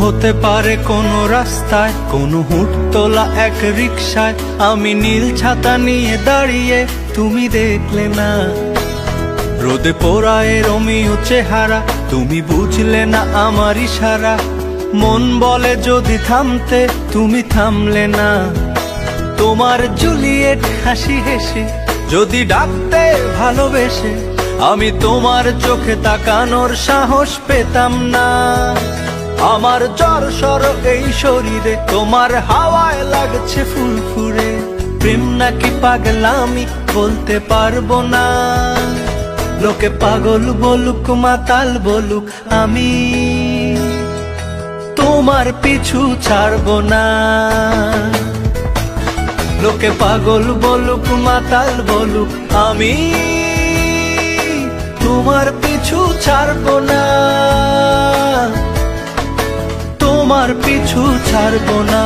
হতে পারে কোনো রাস্তায়, কোনো হুটতোলা এক রিকশায় আমি নীল ছাতা নিয়ে দাঁড়িয়ে, তুমি দেখলে না। রোদে পোড়ায় রোমিও চেহারা, তুমি বুঝলে না আমার ইশারা। মন বলে যদি থামতে, তুমি থামলে না। তোমার জুলিয়েট হাসি হেসে যদি ডাকতে ভালোবেসে, আমি তোমার চোখে তাকানোর সাহস পেতাম না। আমার জ্বর সর এই শরীরে, তোমার হাওয়ায় লাগছে ফুরফুরে। প্রেম নাকি পাগলামি বলতে পারবো না। লোকে পাগল বলুক মাতাল বলুক, আমি তোমার পিছু ছাড়বো না। লোকে পাগল বলুক মাতাল বলুক, আমি তোমার পিছু ছাড়বো না। তোমার পিছু ছাড়বো না।